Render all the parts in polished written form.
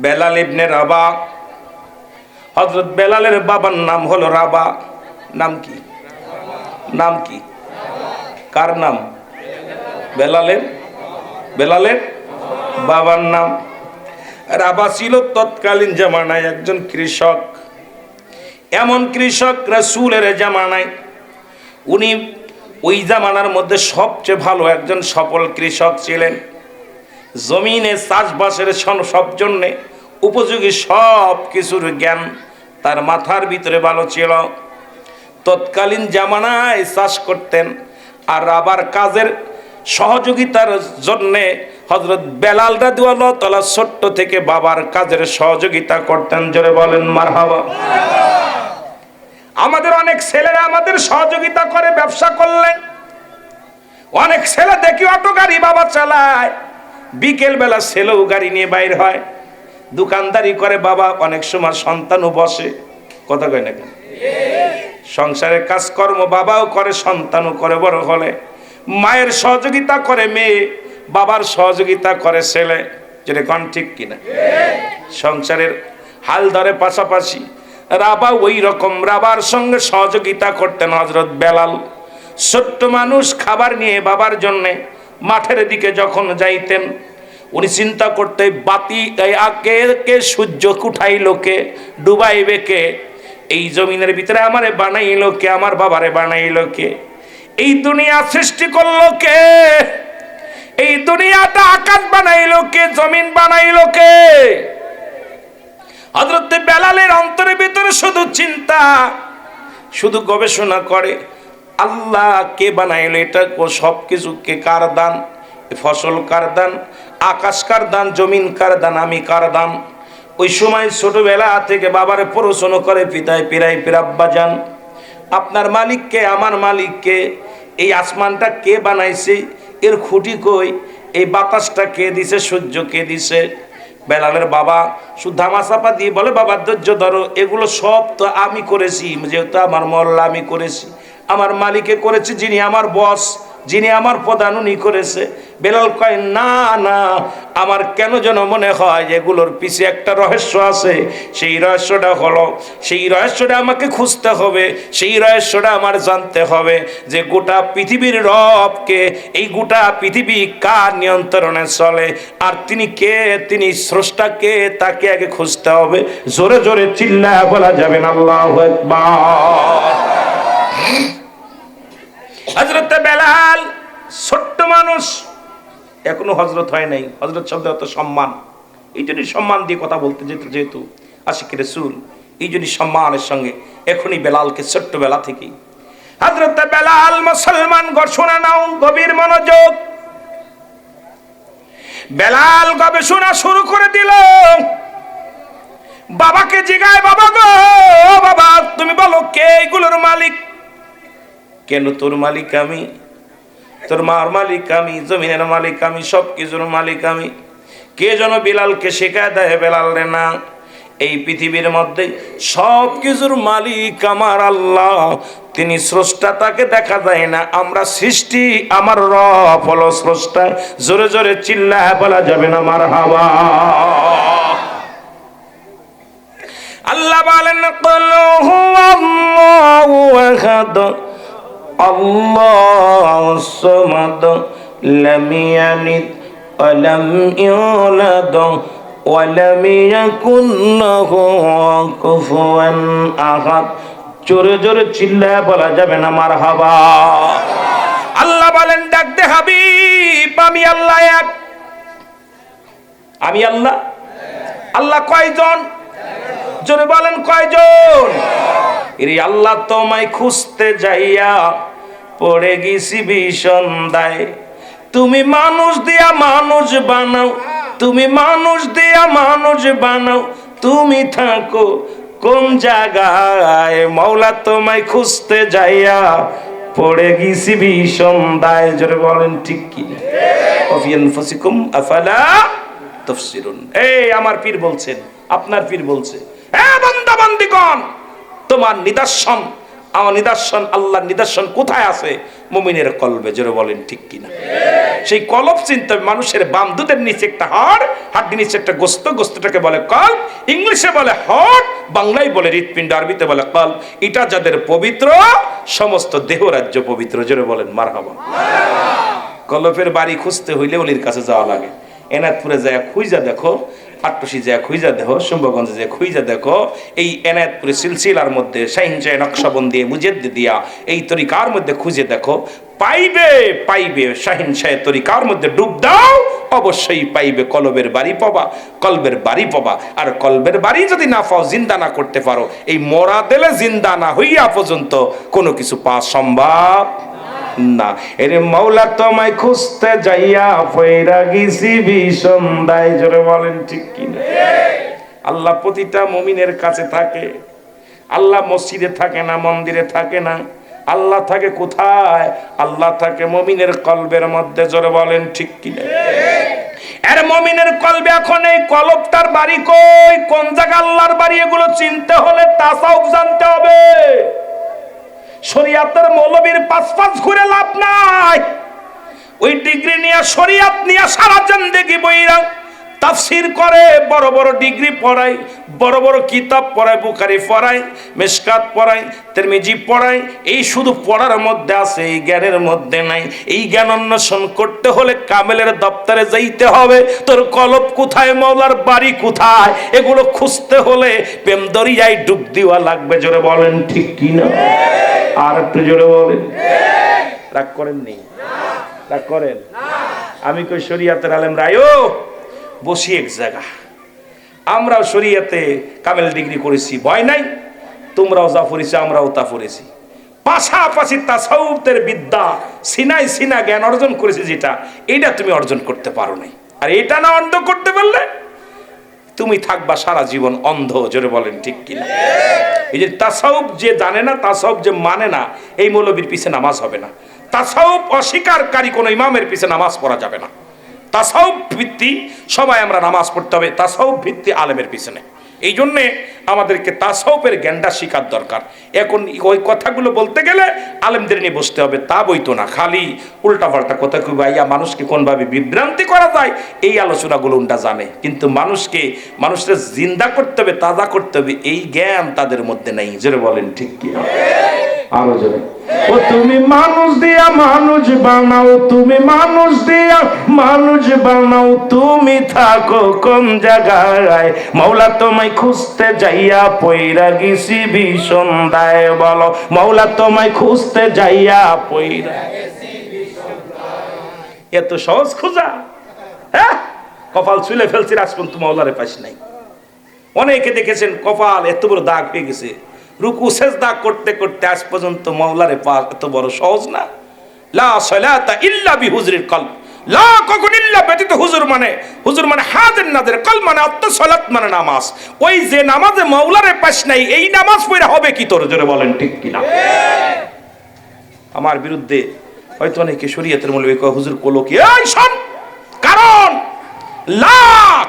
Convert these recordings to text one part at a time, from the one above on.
বেলাল ইবনে রাবা। হযরত বেলালের বাবার নাম হলো রাবা। নাম কি? নাম কি? কার নাম? বেলালের বাবার নাম রাবা ছিল। তৎকালীন জামানায় একজন কৃষক, এমন কৃষক রাসূলের জামানায় উনি ওই জামানার মধ্যে সবচেয়ে ভালো একজন সফল কৃষক ছিলেন। জমিনে চাষবাসের সব জন্যে উপযোগী সব কিছুর জ্ঞান তার মাথার ভিতরে ভালো ছিল। তৎকালীন জামানায় চাষ করতেন, আর আবার কাজের সহযোগিতার জন্যে হযরত বেলাল রাদিয়াল্লাহু তাআলা ছোট্ট থেকে বাবার কাজের সহযোগিতা করতেন। জোরে বলেন মারহাবা। আমাদের অনেক ছেলেরা আমাদের সহযোগিতা করে ব্যবসা করলেন। অনেক ছেলে দেখি অটো গাড়ি বাবা চালায়, বিকেল বেলা ছেলেও গাড়ি নিয়ে বাইর হয়, দোকানদারি করে বাবা। অনেক সময় সন্তানও বসে, কথা কয় না কেন? সংসারের কাজকর্ম বাবাও করে, সন্তানও করে। বড় হলে মায়ের সহযোগিতা করে মেয়ে, বাবার সহযোগিতা করে ছেলে। যেটা কোন ঠিক কিনা? সংসারের হাল ধরে পাশাপাশি রাবা ওই রকম রাবার সঙ্গে সহযোগিতা করতেন হযরত বেলাল। ছোট্ট মানুষ খাবার নিয়ে বাবার জন্যে মাঠের দিকে যখন যাইতেন, উনি চিন্তা করতে, বাতি কে সূর্য কুঠাইলো কে, ডুবাইবে কে, এই জমিনের ভিতরে আমারে বানাইলো কে, আমার বাবারে বানাইলো কে, এই দুনিয়া সৃষ্টি করলো কে, এই দুনিয়াটা আকাশ বানাইলো কে, জমিন বানাইলো কে। হযরত বেলালের অন্তরের ভিতরে শুধু চিন্তা, শুধু গবেষণা করে, আল্লাহ কে বানাইলো এটা, সব কিছু কে, কার দান, ফসল কার দান, আকাশ কার দান, জমিন কার দান, আমি কার দান। ওই সময় ছোটবেলা থেকে বাবারে প্রশ্ন করে পিতায় পিরাই পিরাব্বা যান, আপনার মালিককে, আমার মালিককে, এই আসমানটা কে বানাইছে, এর খুঁটি কই, এই বাতাসটা কে দিছে, সূর্য কে দিছে। বেলালের বাবা শুধু ধামাচাপা দিয়ে বলে, বাবা ধৈর্য ধরো, এগুলো সব তো আমি করেছি, যেহেতু আমার মহল্লা আমি করেছি, আমার মালিকে করেছে, যিনি আমার বস, যিনি আমার প্রধান, উনি করেছে। বেলাল কয়, না না, আমার কেন যেন মনে হয় এগুলোর পিছে একটা রহস্য আছে। সেই রহস্যটা হলো, সেই রহস্যটা আমাকে খুঁজতে হবে, সেই রহস্যটা আমার জানতে হবে যে গোটা পৃথিবীর রবকে, এই গোটা পৃথিবী কার নিয়ন্ত্রণে চলে, আর তিনি কে, তিনি স্রষ্টা কে, তাকে আগে খুঁজতে হবে। জোরে জোরে চিল্লায়া বলা যাবে না আল্লাহু আকবার। হযরত বেলাল ছোট্ট মানুষ, এখনো হযরত হয় নাই। হযরত শব্দের অর্থ সম্মান, এই জন্য সম্মান দিয়ে কথা বলতে যেহেতু আশিক রাসূল, এই জন্য সম্মানের সঙ্গে এখনই বেলালকে ছোট্টবেলা থেকেই। হযরত বেলাল মুসলমান, ঘোষণা নাও, গভীর মনোযোগ। বেলাল গবেষণা শুরু করে দিল। বাবাকে জিগায়, বাবা গো, বাবা তুমি বলো কে এগুলোর মালিক? কেন? তোর মালিক আমি, তোর মার মালিক আমি, জমিনের মালিক আমি, সব কিছুর মালিক আমি। কে যেন বিলালকে শেখায় দেয়, বেলাল রে না, এই পৃথিবীর মধ্যে সব কিছুর মালিক আমার আল্লাহ, তিনি স্রষ্টা, তাকে দেখা যায় না, আমরা সৃষ্টি, আমার রব হলো স্রষ্টা। জোরে জোরে চিল্লায় বলা যাবে না মারহাবা। আল্লাহ বলেন, কুল হুয়াল্লাহু আহাদ আল্লাহুস সামাদ লাম ইয়ালিদ ওয়া লাম ইউলাদ ওয়া লাম ইয়াকুল লাহু কুফুয়ান আহাদ। জোরে জোরে চিল্লায়া বলা যাবে না মারহাবা। আল্লাহ বলেন, ডাক দে হাবিব, আমি আল্লাহ এক। আমি আল্লাহ। আল্লাহ কয়জন? জোরে বলেন কয়জন? এর আল্লাহ তোমায় খুঁজতে যাইয়া পড়ে গেছি ভীষণ দায়। তুমি মানুষ দিয়া মানুষ বানাও, তুমি মানুষ দিয়া মানুষ বানাও, তুমি থাকো কোন জায়গায়? মাওলা তোমায় খুঁজতে যাইয়া পড়ে গেছি ভীষণ দায়। জোরে বলেন ঠিক কি? ওয়াফি আনফুসিকুম আফালা তুবসিরুন। এই আমার পীর বলছেন, আপনার পীর বলছে, এ বান্দা বান্দিগণ, তোমার নিদর্শন আমার নিদর্শন, আল্লাহর নিদর্শন কোথায় আছে? মুমিনের কলবে। জোরে বলেন ঠিক কিনা? সেই কলব চিন্তা মানুষের বাম দুধের নিচে একটা হাড়, হাড়ের নিচে একটা গোস্ত, গোস্তটাকে বলে কলব, ইংলিশে বলে হার্ট, বাংলায় বলে হৃৎপিণ্ড, আরবিতে বলে কলব। এটা যাদের পবিত্র, সমস্ত দেহ রাজ্য পবিত্র। জোরে বলেন মারহাবা। কলবের বাড়ি খুঁজতে হইলে ওলির কাছে যাওয়া লাগে। এনায়তপুরে যায় খুঁজা দেখো, আট্টসি যায় খুঁজা দেখো, শুম্ভগঞ্জে যায় খুঁজা দেখো, এই এনায়তপুরে সিলসিলার মধ্যে শাহিনশাহ নকশবন্দি মুজাদ্দিদ দিয়া এই তরিকার মধ্যে খুঁজে দেখো, পাইবে পাইবে। শাহিনশাহ তরিকার মধ্যে ডুব দাও, অবশ্যই পাইবে। কলবের বাড়ি পাবা, কলবের বাড়ি পাবা। আর কলবের বাড়ি যদি না পাও, জিন্দা না করতে পারো, এই মরা দিলে জিন্দা না হইয়া পর্যন্ত কোনো কিছু পাওয়া সম্ভব না। এরে মাওলা তোমায় খুঁজতে যাইয়া পয়রা গেছি বিষন্দায়। জোরে বলেন ঠিক কিনা? আল্লাহ প্রতিটা মুমিনের কাছে থাকে। আল্লাহ মসজিদে থাকে না, মন্দিরে থাকে না। আল্লাহ থাকে কোথায়? আল্লাহ থাকে মুমিনের কলবের মধ্যে। জোরে বলেন ঠিক কিনা? এর মুমিনের কলবে। এখন এই কলবটার বাড়ি কই, কোন জায়গা আল্লাহর বাড়ি, এগুলো চিনতে হলে তাসাউফ জানতে হবে। শরিয়াতের মৌলবীর পাঁচ ঘুরে লাভ নাই। ওই ডিগ্রি নিয়ে, শরিয়াত নিয়ে সারা জিন্দেগি বইরা তাফসীর করে, বড় বড় ডিগ্রি পড়ায়, বড় বড় কিতাব পড়ায়, বুখারী পড়ায়, মিশকাত পড়ায়, তিরমিজি পড়ায়। এই শুধু পড়ার মধ্যে আছে, এই জ্ঞানের মধ্যে নাই। এই জ্ঞান অন্বেষণ করতে হলে কামেলের দপ্তরে যাইতে হবে। তোর কলব কোথায়, মওলার বাড়ি কোথায়, এগুলো খুঁজতে হলে প্রেম দরিয়ায় ডুব দেওয়া লাগবে। জোরে বলেন ঠিক কিনা? আর একটু জোরে বলেন। রাগ করেন নি? রাগ করেন? আমি কই শরিয়াতের আলেম রায়ও বসি এক জায়গা, আমরাও শরিয়াতে কামেল ডিগ্রি করেছি, ভয় নাই। তোমরাও যা পড়েছি আমরাও তা পড়েছি। পাশাপাশি তাসাউফের বিদ্যা, সিনাই সিনা জ্ঞান অর্জন করেছি, যেটা এটা তুমি অর্জন করতে পারো নাই। আর এটা না অর্জন করতে পারলে তুমি থাকবা সারা জীবন অন্ধ। জোরে বলেন ঠিক কিনা? এই যে তাসাউফ যে জানে না, তাসাউফ যে মানে না, এই মৌলবীর পিছে নামাজ হবে না। তাসাউফ অস্বীকারী কোন ইমামের পিছে নামাজ পড়া যাবে না। তাসাউফ ভিত্তি সবাই আমরা নামাজ পড়তে হবে, তাসাউফ ভিত্তি আলেমের পিছনে। এই জন্যে আমাদেরকে তাসাউফের জ্ঞানটা শিখার দরকার। এখন ওই কথাগুলো বলতে গেলে আলেমদের নিয়ে বসতে হবে, তা বইতো না। খালি উল্টাপাল্টা কথা কই ভাইয়া, মানুষকে কোনভাবে বিভ্রান্তি করা যায় এই আলোচনাগুলো উন্ডা জানে, কিন্তু মানুষকে জিন্দা করতে হবে, তাজা করতে হবে, এই জ্ঞান তাদের মধ্যে নেই। জোরে বলেন ঠিক কি? আরো জোরে। ও তুমি মানুষ দিয়া মানুষ বানাও, তুমি মানুষ দিয়া মানুষ বানাও, তুমি থাকো কোন জায়গায়? মাওলা তোমায় খুঁজতে যাইয়া পয়রা গেছি বিষন্দায়। বলো, মাওলা তোমায় খুঁজতে যাইয়া পয়রা গেছি বিষন্দায়। এত সহজ খোঁজা? হ্যাঁ, কপাল ছুলে ফেলছি, আজ পর্যন্ত মাওলারে পাইস নাই। অনেকে দেখেছেন কপাল এত বড় দাগ পেয়ে গেছে, রুকু সেজদা করতে করতে আজ পর্যন্ত মাওলারে পাওয়া এত বড় সহজ না। লা সালাতা ইল্লা বিহুজুরিল কলব। লা কখন ইল্লা ব্যতীত হুজুর মানে হাজির নাজির, কলব মানে আত্মসালাত মানে নামাজ। ওই যে নামাজে মাওলারে পাস নাই, এই নামাজ পড়া হবে কি তোর? জোরে বলেন ঠিক কিনা? আমার বিরুদ্ধে হয়তো অনেকে শরীয়তের মৌলবী কয় হুজুর কোলো কি, এই শোন, কারণ লা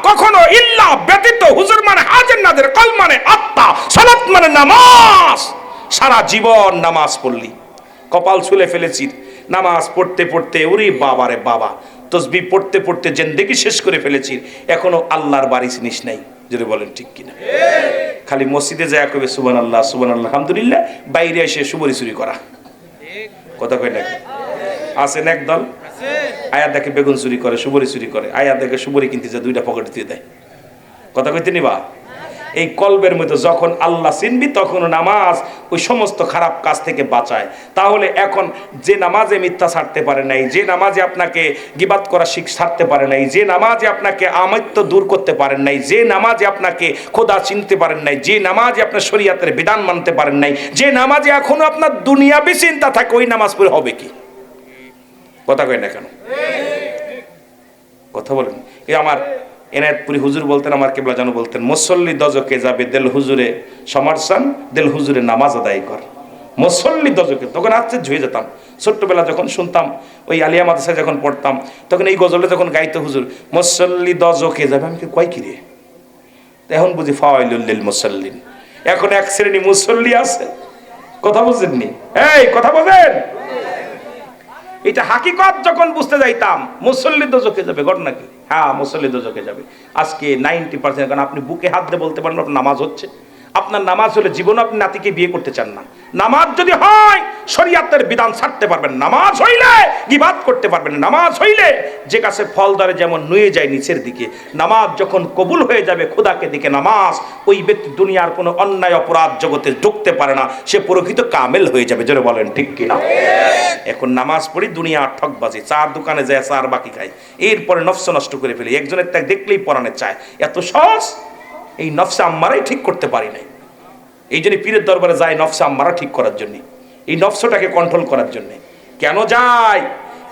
কখনো ইল্লা ব্যতীত, হুজুর মানে হাজির নাজির, কলব মানে আত্মা, সালাত মানে নামাজ। সারা জীবন নামাজ পড়লি, কপাল ছুলে ফেলেছি, নামাজ পড়তে পড়তে ওরে বাবা রে বাবা, তসবিহ পড়তে পড়তে জিন্দেগি শেষ করে ফেলেছি, এখনো আল্লাহর বাড়ি চিনিস নাই। যদি বলেন ঠিক কিনা? খালি মসজিদে যায় কবে সুবহানাল্লাহ সুবহানাল্লাহ আলহামদুলিল্লাহ, বাইরে এসে সুবরি চুরি করা। কথা কই নাকি? আছেন একদল, আয়াত দেখে বেগুন চুরি করে, সুবরি চুরি করে, আয়াত দেখে সুবরি কিনতে যায়, দুইটা পকেটে দিয়ে দেয়। কথা কইতে নিবা? এই কলবের মধ্যে যখন আল্লাহ চিনবি, তখন নামাজ ওই সমস্ত খারাপ কাজ থেকে বাঁচায়। তাহলে এখন যে নামাজে মিথ্যা ছাড়তে পারে নাই, যে নামাজে আপনাকে গিবাত করা ছাড়তে পারে নাই, যে নামাজে আপনাকে আমৃত্য দূর করতে পারেন নাই, যে নামাজে আপনাকে খোদা চিনতে পারেন নাই, যে নামাজে আপনার শরীয়তের বিধান মানতে পারেন নাই, যে নামাজে এখনো আপনার দুনিয়াবি চিন্তা থাকে, ওই নামাজ পড়ে হবে কি? কথা কয় না কেন? কথা বলেন। এই আমার এনায়েতপুরি হুজুর বলতেন, আমার কেবলা জানু বলতেন, মুসল্লি দজকে যাবে দেল হুজুরে সমর্সান, দেল হুজুরে নামাজ আদায় কর। মুসল্লি দজকে, তখন আশ্চর্য হয়ে যেতাম ছোট্টবেলা যখন শুনতাম, ওই আলিয়া মাদ্রাসায় যখন পড়তাম, তখন এই গজলে যখন গাইতো হুজুর, মুসল্লি দজকে যাবে, আমি কয় কি রে? এখন বুঝি ফাওয়াইলুল লিল মুসাল্লিন। এখন এক শ্রেণী মুসল্লি আছে, কথা বুঝেননি? এই কথা বোঝেন? এটা হাকিকত যখন বুঝতে যাইতাম, মুসল্লি দোজখে যাবে, ঘটনা কি? হ্যাঁ, মুসল্লি দোজখে যাবে। আজকে 90%, কারণ আপনি বুকে হাত দিয়ে বলতে পারেন আপনার নামাজ হচ্ছে। আপনার নামাজ হলে জীবনে আপনি নাতিকে বিয়ে করতে চান না। নামাজ যদি হয়, শরীয়তের বিধান ছাড়তে পারবেন। নামাজ হইলে গীবাত করতে পারবেন। নামাজ হইলে যে গাছে ফল ধরে যেমন নুয়ে যায় নিচের দিকে, নামাজ যখন কবুল হয়ে যাবে খোদাকে দিকে নামাজ, ওই ব্যক্তি দুনিয়ার কোনো অন্যায় অপরাধ জগতে ঢুকতে পারে না, সে প্রকৃত কামেল হয়ে যাবে। জোরে বলেন ঠিক কিনা? এখন নামাজ পড়ি দুনিয়া ঠকবাজি, চার দোকানে যায় চার বাকি খাই, এরপরে নফস নষ্ট করে ফেলি। একজনের ত্যাগ দেখলেই পরাণে চায়। এত সহজ? এই নফসে আম্মারাই ঠিক করতে পারি নাই। এই জন্য পীরের দরবারে যায় নফসে আম্মারা ঠিক করার জন্য, এই নফসটাকে কন্ট্রোল করার জন্য। কেন যায়?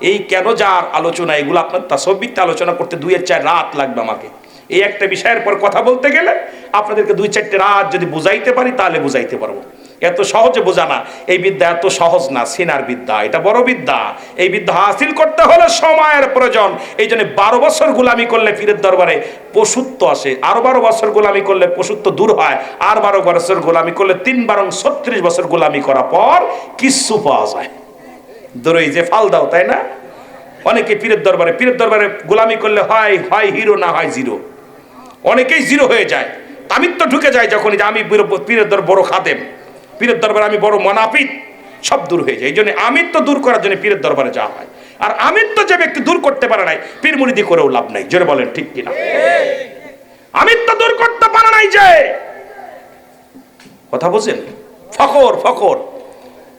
এই কেন যার আলোচনা, এগুলো আপনার তাসব্বিতে আলোচনা করতে 2-4 রাত লাগবে আমাকে। এই একটা বিষয়ের পর কথা বলতে গেলে আপনাদেরকে 2-4 রাত যদি বুঝাইতে পারি তাহলে বুঝাইতে পারবো। এত সহজে বোঝা না, এই বিদ্যা এত সহজ না। সেনার বিদ্যা, এটা বড় বিদ্যা। এই বিদ্যা হাসিল করতে হলে সময়ের প্রয়োজন। এই জন্য 12 বছর গোলামি করলে পীরের দরবারে পশুত্ব আসে, আর 12 বছর গোলামি করলে পশুত্ব দূর হয়, আর 12 বছর গোলামি করলে 3-36 বছর গোলামি করার পর কিচ্ছু পাওয়া যায়। দরই যে ফাল দাও, তাই না? অনেকে পীরের দরবারে গোলামি করলে হয় হিরো, না হয় জিরো। অনেকেই জিরো হয়ে যায়, আমিত্ব ঢুকে যায় যখন, যে আমি পীরের দরবার বড় খাদেম, পীরের দরবারে আমি বড় মুনাফিক, সব দূর হয়ে যায়। এই জন্য আমিত্ব দূর করার জন্য পীরের দরবারে যাওয়া হয়। আর আমিত্ব যে ব্যক্তি দূর করতে পারে নাই, পীর মুরিদি করেও লাভ নাই। জোরে বলেন ঠিক কিনা? আমিত্ব দূর করতে পারে নাই যে, কথা বুঝেন? ফকর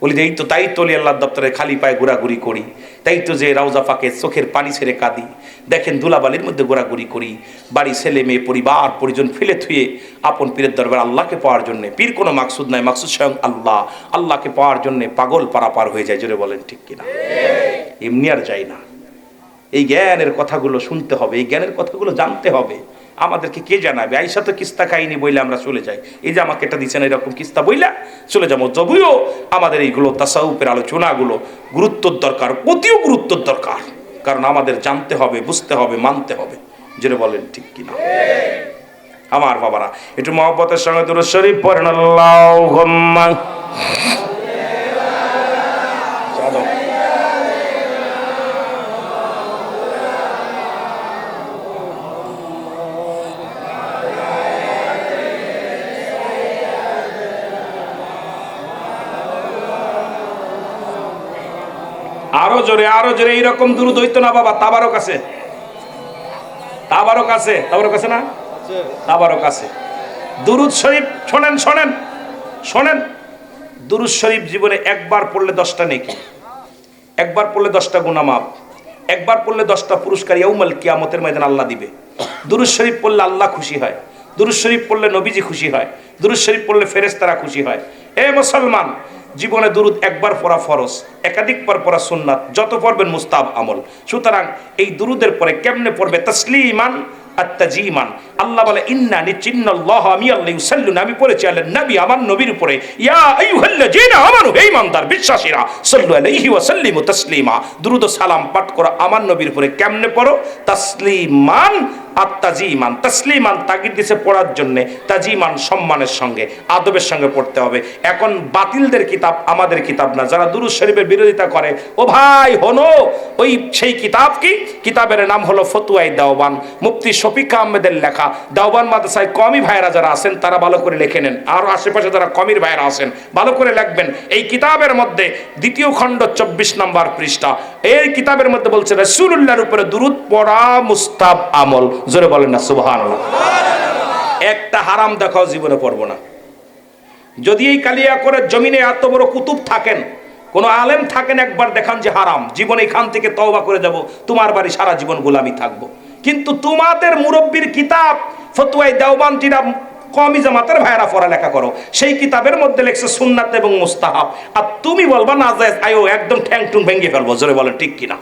বলি, এই তো তাই তো আল্লাহর দপ্তরে খালি পায়ে ঘোরাঘুরি করি, তাই তো যে রাউজা ফাঁকে চোখের পানি ছেড়ে কাঁদি, দেখেন ধুলাবালির মধ্যে ঘোরাঘুরি করি, বাড়ি ছেলে মেয়ে পরিবার পরিজন ফেলে থুয়ে আপন পীরের দরবার আল্লাহকে পাওয়ার জন্য। পীর কোনো মাকসুদ নাই, মাকসুদ স্বয়ং আল্লাহ। আল্লাহকে পাওয়ার জন্য পাগল পারাপার হয়ে যায়। জোরে বলেন ঠিক কিনা? এমনি আর যাই না। এই জ্ঞানের কথাগুলো শুনতে হবে, এই জ্ঞানের কথাগুলো জানতে হবে। আমাদেরকে কে জানাবে? আইসা তো কিস্তা খাইনি বইলে আমরা চলে যাই। এই যে আমাকে এটা দিচ্ছেন, এরকম কিস্তা বইলা চলে যাবো। তবুও আমাদের এইগুলো তাসাউফের আলোচনাগুলো গুরুত্বর দরকার, অতিও গুরুত্বর দরকার। কারণ আমাদের জানতে হবে, বুঝতে হবে, মানতে হবে। যেটা বলেন ঠিক কিনা? আমার বাবারা, একটু মহব্বতের সঙ্গে দুরূদ শরীফ পড়েন। আল্লাহুম্মা আরো জোরে, আরো জোরে। এইরকম দুরূদ হইতো না বাবা। তাবারক আছে না? তাবারক আছে। দুরূদ শরীফ শোনেন। দুরূদ শরীফ জীবনে একবার পড়লে 10টা নেকি, একবার পড়লে 10টা গুনাহ মাফ, একবার পড়লে 10টা পুরস্কার ইয়াউমাল কিয়ামতের ময়দানে আল্লাহ দিবে। দুরূদ শরীফ পড়লে আল্লাহ খুশি হয়, দুরূদ শরীফ পড়লে নবীজি খুশি হয়, দুরূদ শরীফ পড়লে ফেরেশতারা খুশি হয়। এ মুসলমান, জীবনে দুরূদ একবার পড়া ফরজ, একাধিকবার পড়া সুন্নাত, যত পড়বেন মুস্তাহাব আমল। সুতরাং এই দুরূদের পরে কেমনে পড়বে? তাসলিমান আত্তাজিমান। আল্লাহ বলে, ইন্না নিচিন্নাল্লাহ, আমি আল্লাহ ইউসাল্লুনা, আমি পড়েছি আল্লাহ নবী, আমার নবীর উপরে, ইয়া আইয়ুহাল্লাযীনা আমানু, হে ঈমানদার বিশ্বাসীরা, সাল্লু আলাইহি ওয়া সাল্লিমু তাসলিমা, দুরূদ ও সালাম পাঠ করো আমার নবীর উপরে। কেমনে পড়ো? তাসলিমান আত্তাজিমান। তাসলিমান তাগিদ দিছে পড়ার জন্য, তাজিমান সম্মানের সঙ্গে, আদবের সঙ্গে পড়তে হবে। এখন বাতিলদের কিতাব আমাদের কিতাব না। যারা দুরূদ শরীফের বিরোধিতা করে, ও ভাই হনো, ওই সেই কিতাব কি? কিতাবের নাম হলো ফতুয়ায়ে দেওবান, মুফতি শফিক আহমেদের লেখা। দেওবান মাদ্রাসায় কমি ভাইরা যারা আছেন তারা ভালো করে লিখে নেন, আর আশেপাশে যারা কমির ভাইরা আছেন ভালো করে লিখবেন। এই কিতাবের মধ্যে 2য় খণ্ড 24 নম্বর পৃষ্ঠা, এই কিতাবের মধ্যে বলছে রাসূলুল্লাহর উপরে দুরূদ পড়া মুস্তাহাব আমল। জোরে বলেন না সুবহানাল্লাহ। একটা হারাম দেখাও জীবনে পড়বো না। যদি এই কালিয়া করে জমিনে এত বড় কুতুব থাকেন, কোন আলেম থাকেন, একবার দেখান যে হারাম, জীবনে এখান থেকে তওবা করে যাব, তোমার বাড়ি সারা জীবন গোলামি থাকবো। কিন্তু তোমাদের মুরব্বীর কিতাব ফতোয়ায়ে দেওবান, যেটা কওমি জামাতের ভাইরা পড়ালেখা করো, সেই কিতাবের মধ্যে লেখছে সুন্নাত এবং মুস্তাহাব, আর তুমি বলবা না জায়েজ, আয়ো একদম ঠ্যাং টুং ভেঙে ফেলবো। জোরে বলেন ঠিক কিনা?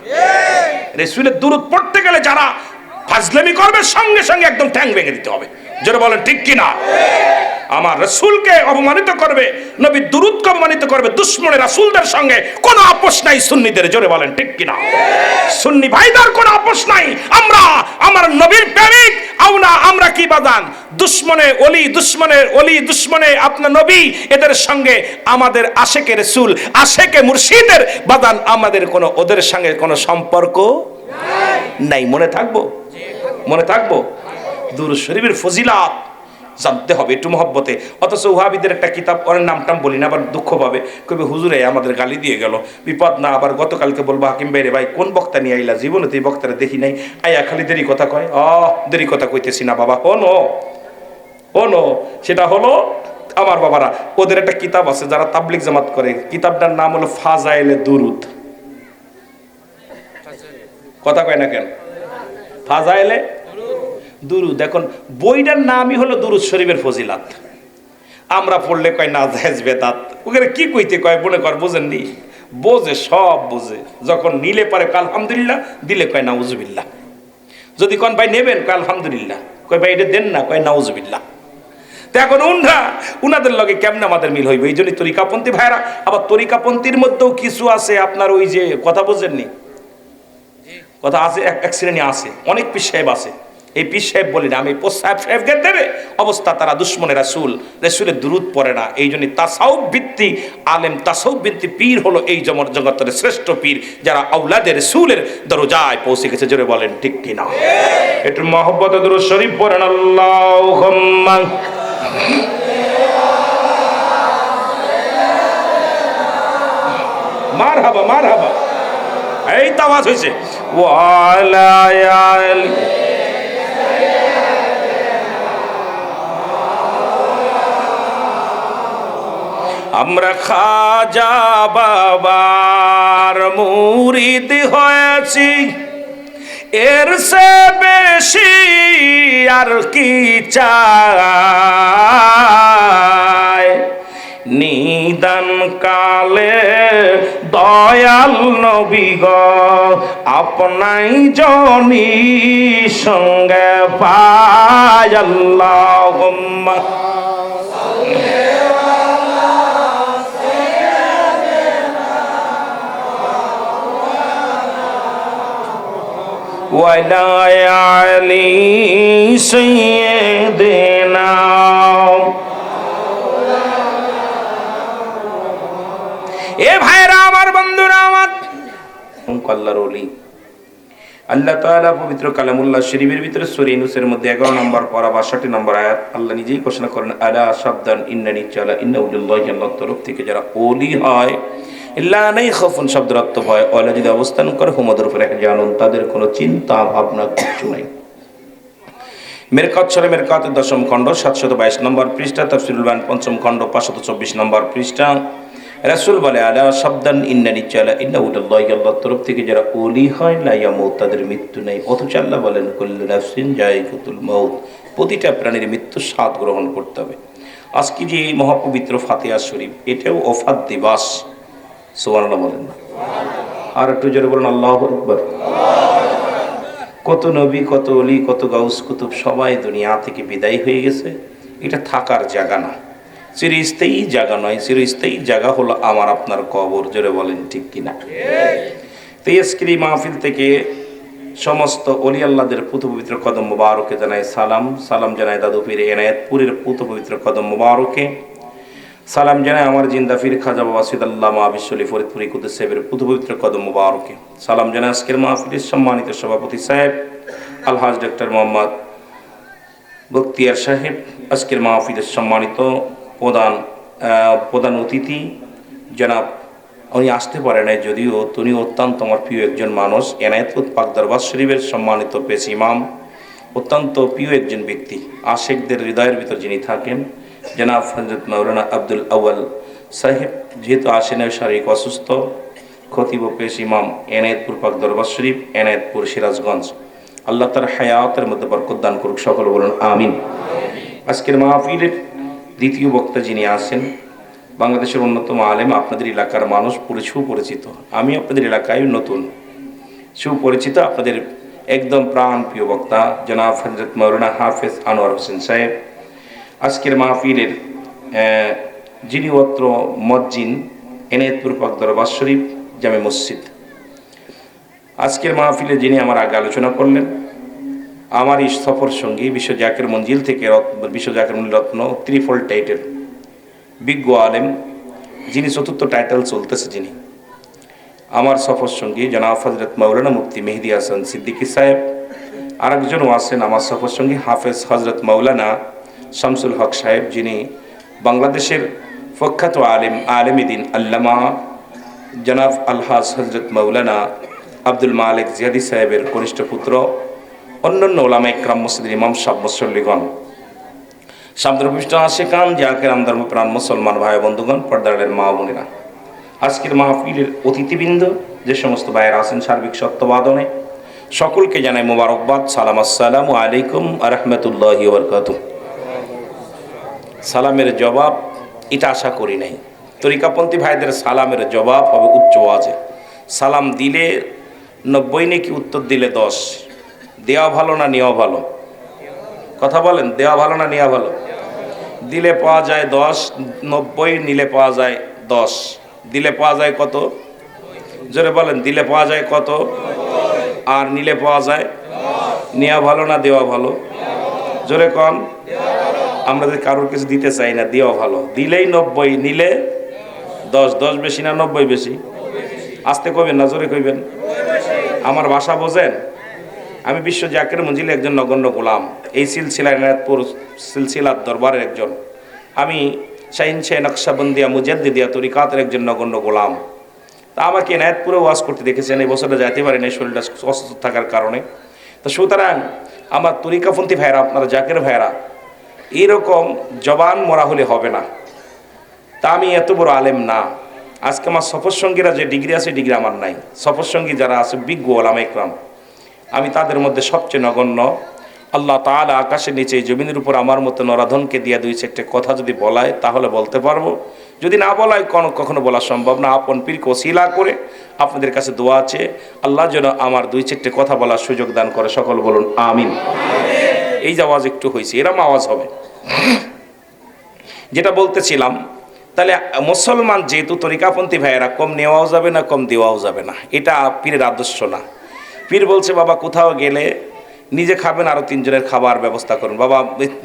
রাসূলের দুরূদ পড়তে গেলে যারা ফাজলামি করবে, সঙ্গে সঙ্গে একদম ঠ্যাং ভেঙে দিতে হবে। জোরে বলেন ঠিক কিনা? আমার রাসূলকে অপমানিত করবে, নবী দুরূদকে অপমানিত করবে, দুশমনে রাসূলদের সঙ্গে কোনো আপোষ নাই সুন্নিদের। জোরে বলেন ঠিক কিনা? সুন্নি ভাইদের কোনো আপোষ নাই। আমরা আমার নবীর প্রেমিক আওনা, আমরা কি বাদান দুশমনে ওলি, দুশমনে ওলি, দুশমনে আপনার নবী, এদের সঙ্গে আমাদের আশেকে রাসূল, আশেকে মুর্শিদের বাদান, আমাদের কোনো ওদের সঙ্গে কোনো সম্পর্ক নাই। মনে থাকবো, মনে থাকবো। দুরূদ শরীফের ফজিলাত জানতে হবে একটু মহব্বতে। অথচ ওহাবিদের একটা কিতাব, ওর নামটাম বলি না, আবার দুঃখ পাবে, কবে হুজুরে আমাদের গালি দিয়ে গেল, বিপদ না। আবার গতকালকে বলবো হাকিম ভাইরে, ভাই কোন বক্তা নিয়ে আইলা, জীবনে তো এই বক্তারা দেখি নাই, আয়া খালি দেরি কথা কয়। দেরি কথা কইতেছি না বাবা, হনো সেটা হলো আমার বাবারা, ওদের একটা কিতাব আছে যারা তাবলিগ জামাত করে, কিতাবটার নাম হলো ফাজাইলে দুরুদ। কথা কয় না কেন? ফাজাইলে দুরুদ। এখন বইটার নামই হলো দুরুদ শরীফের ফজিলাত। আমরা পড়লে কয় না জায়েজ বেদাত, ওখানে কি কইতে কয় মনে কর বোঝেননি? বোঝে, সব বোঝে। যখন নিলে পারে আলহামদুলিল্লাহ, দিলে কয় নাউজুবিল্লাহ। যদি কোন ভাই নেবেন কয় আলহামদুলিল্লাহ, কয় ভাই এটা দেন না, কয় নাউজুবিল্লাহ। তো এখন উনাদের লগে কেমন আমাদের মিল হইবে? এই জন্যই তরিকাপন্থী ভাইরা, আবার তরিকাপন্থীর মধ্যেও কিছু আছে আপনার ওই যে কথা বোঝেননি, কথা আছে, এক শ্রেণী আছে, অনেক পীর সাহেব আছে। এই পীর সাহেব বলি না আমি, সাহেবকে দেবে অবস্থা, তারা দুশমনে রাসূল, রাসূলের দুরূদ পড়ে না। এই জন্য তাসাউফ ভিত্তিক আলেম, তাসাউফ ভিত্তিক পীর হলো এই জগতের শ্রেষ্ঠ পীর, যারা আওলাদে রাসূলের দরজায় পৌঁছে গেছে। জোরে বলেন ঠিক কিনা? একটু মহব্বতে দুরূদ শরীফ পড়েন। আল্লাহুম্মা মারহাবা, মারহাবা। এই তো আওয়াজ হয়েছে। ওয়ালা আলি আমরা খাজা বাবার মুরিদ হয়েছি, এর সে বেশি আর কি চাই। নিদান কালে দয়াল নবী গো আপনাই জনি সঙ্গে পাই। আল্লাহুম্মা ওয়ালা আলি সাইয়্যিদিনা। এ ভাইরা আমার, বন্ধুরা আমার, আল্লাহর ওলি আল্লাহ তাআলা পবিত্র কালামুল্লাহ শরীফের ভিতরে সূরা ইউনূসের মধ্যে 11 নম্বর পারা 62 নম্বর আয়াত আল্লাহ নিজেই ঘোষণা করেন, আলা শাবদান ইন্নানি চালা ইন্নাউলিল্লাহি, আল্লাহর তরফ থেকে যারা ওলি হয়, ইল্লা নাই খাফুন শব্দের অর্থ ভয়, ওয়ালা যদি অবস্থান করে হুমদের উপরে জানুন, তাদের কোনো চিন্তা ভাবনা কিছু নাই। মেরকাত শরীফ মেরকাতের 10ম খণ্ড 722 নম্বর পৃষ্ঠা, তাফসীরুল বায়ান 5ম খণ্ড 524 নম্বর পৃষ্ঠা। রাসূল বলে, আলা শাবদান ইন্নানি চালা ইন্নাউলিল্লাহি, আল্লাহর তরফ থেকে যারা ওলি হয়, লা ইয়ামুত, তাদের মৃত্যু নেই। অথচ আল্লাহ বলেন, কুল্লু নাফসিন যায়িকাতুল মাউত, প্রতিটা প্রাণীর মৃত্যুর স্বাদ গ্রহণ করতে হবে। আজকে যে মহাপবিত্র ফাতিহা শরীফ, এটাও ওফাত দিবস। সুবহানাল্লাহ বলেন না? আর একটু জোরে বলেন আল্লাহু আকবার। কত নবী, কত ওলি, কত গাউস কুতুব সবাই দুনিয়া থেকে বিদায় হয়ে গেছে। এটা থাকার জায়গা না, চিরস্থায়ী জায়গা নয়। চিরস্থায়ী জায়গা হলো আমার আপনার কবর। জোরে বলেন ঠিক কিনা? তো আজকের এই মাহফিল থেকে সমস্ত ওলি আল্লাহদের পুত পবিত্র কদম মুবারকে জানাই সালাম। সালাম জানাই দাদু পীর এনায়েতপুরের পুত পবিত্র কদম মুবারকে। সালাম জানাই আমার জিন্দা পীর খাজা বাবা সৈয়দ আল্লামা বিশ্বলি ফরিদপুরি কুদ্দুস সাহেবের পুত পবিত্র কদম মুবারকে। সালাম জানাই আজকের মাহফিলের সম্মানিত সভাপতি সাহেব আলহাজ ডক্টর মোহাম্মদ বখতিয়ার সাহেব, আজকের মাহফিলের সম্মানিত প্রধান অতিথি জনাব, উনি আসতে পারে নাই যদিও তিনি অত্যন্ত আমার প্রিয় একজন মানুষ, এনায়েতপুর পাক দরবার শরীফের সম্মানিত পেশ ইমাম, অত্যন্ত প্রিয় একজন ব্যক্তি, আশেকদের হৃদয়ের ভিতর যিনি থাকেন, জনাব হযরত মাওলানা আব্দুল আউয়াল সাহেব। যেহেতু আসেন শারীরিক অসুস্থ, খতিব ও পেশ ইমাম এনায়েতপুর পাক দরবার শরীফ, এনায়েতপুর সিরাজগঞ্জ, আল্লাহ তার হায়াতের মধ্যে বরকত দান করুক, সকল বলুন আমিন। আজকের মাহফিলের দ্বিতীয় বক্তা যিনি আছেন, বাংলাদেশের অন্যতম আলেম, আপনাদের এলাকার মানুষ সুপরিচিত, আমি আপনাদের এলাকায় নতুন, সুপরিচিত, আপনাদের একদম প্রাণ প্রিয় বক্তা জনাব হযরত মাওলানা হাফেজ আনোয়ার হোসেন সাহেব। আজকের মাহফিলের যিনি অত্র মজ্জিন এনায়েতপুর পাক দরবার শরীফ জামে মসজিদ, আজকের মাহফিলে যিনি আমার আগে আলোচনা করলেন, আমার এই সফর সঙ্গী বিশ্ব জাকের মঞ্জিল থেকে বিশ্ব জাকের মঞ্জিল রত্ন ত্রিফল টাইটেল বিজ্ঞ আলেম, যিনি চতুর্থ টাইটেল চলতেছে, যিনি আমার সফর সঙ্গী জনাব হযরত মাওলানা মুফতি মেহেদী হাসান সিদ্দিকী সাহেব। আরেকজনও আছেন আমার সফর সঙ্গী হাফেজ হযরত মাওলানা শামসুল হক সাহেব, যিনি বাংলাদেশের প্রখ্যাত আলেম দ্বীন আল্লামা জনাব আলহাজ হযরত মাওলানা আব্দুল মালিক জিয়াদি সাহেবের কনিষ্ঠ পুত্র। অন্যান্য ওলামা ইকরাম, মসজিদের ইমাম সাহেব, মুসল্লিগণ, শামদুরবিষ্ট আশিকান, জাকের আমদার প্রাণ মুসলমান ভাই বন্ধুগণ, পর্দারের মা বোনেরা, আজকের মাহফিলের অতিথিবৃন্দ, যে সমস্ত ভাইয়েরা আছেন সার্বিক সত্যবাদনে, সকলকে জানাই মোবারকবাদ, সালাম, আসসালামু আলাইকুম ওয়া রাহমাতুল্লাহি ওয়া বারাকাতুহু। সালামের জবাব এটা আশা করি নাই। তরিকাপন্থী ভাইদের সালামের জবাব হবে উচ্চ আওয়াজে। সালাম দিলে 90 নাকি উত্তর দিলে 10। দেওয়া ভালো না নেওয়া ভালো? কথা বলেন, দেওয়া ভালো না নেওয়া ভালো? দিলে পাওয়া যায় 10, 90 নিলে পাওয়া যায় 10। দিলে পাওয়া যায় কত? জোরে বলেন, দিলে পাওয়া যায় কত? আর নিলে পাওয়া যায়? নেওয়া ভালো না দেওয়া ভালো? জোরে কন। আমরা যদি কারোর কিছু দিতে চাই না, দেওয়া ভালো। দিলেই 90, নিলে 10। 10 বেশি না 90 বেশি? আস্তে কইবেন না, জোরে কইবেন। আমার ভাষা বোঝেন? আমি বিশ্ব জাকের মঞ্জিলে একজন নগণ্য গোলাম, এই সিলসিলা এনায়েতপুর সিলসিলার দরবারের একজন। আমি শাহিন শাহ নকশবন্দিয়া মুজাদ্দিদিয়া তরিকাতের একজন নগণ্য গোলাম। তা আমাকে এনায়েতপুরে ওয়াজ করতে দেখেছেন। এই বছরটা যাইতে পারি না, শরীরটা অসুস্থ থাকার কারণে। তো সুতরাং আমার তরিকাপন্থী ভাইয়েরা, আপনারা জাকের ভাইয়েরা, এইরকম জবান মরা হলে হবে না। তা আমি এত বড় আলেম না। আজকে আমার সফর সঙ্গীরা যে ডিগ্রি আছে, ডিগ্রি আমার নাই। সফর সঙ্গী যারা আছে বিজ্ঞ ওলামা ইকরাম, আমি তাদের মধ্যে সবচেয়ে নগণ্য। আল্লাহ তাআলা আকাশের নিচে জমিনের উপর আমার মতো নরাধনকে দিয়ে 2-4টা কথা যদি বলায় তাহলে বলতে পারবো, যদি না বলায় কখনো বলা সম্ভব না। আপন পীরকে ওসিলা করে আপনাদের কাছে দোয়া আছে, আল্লাহ যেন আমার 2-4টে কথা বলার সুযোগ দান করে। সকল বলুন আমিন। এই যে আওয়াজ একটু হয়েছে, এরম আওয়াজ হবে। যেটা বলতেছিলাম, তাহলে মুসলমান যেহেতু তরিকাপন্থী ভাইয়েরা, কম নেওয়াও যাবে না, কম দেওয়াও যাবে না। এটা পীরের আদর্শ না। পীর বলছে, বাবা কোথাও গেলে নিজে খাবেন, আরও 3 জনের খাবার ব্যবস্থা করুন। বাবা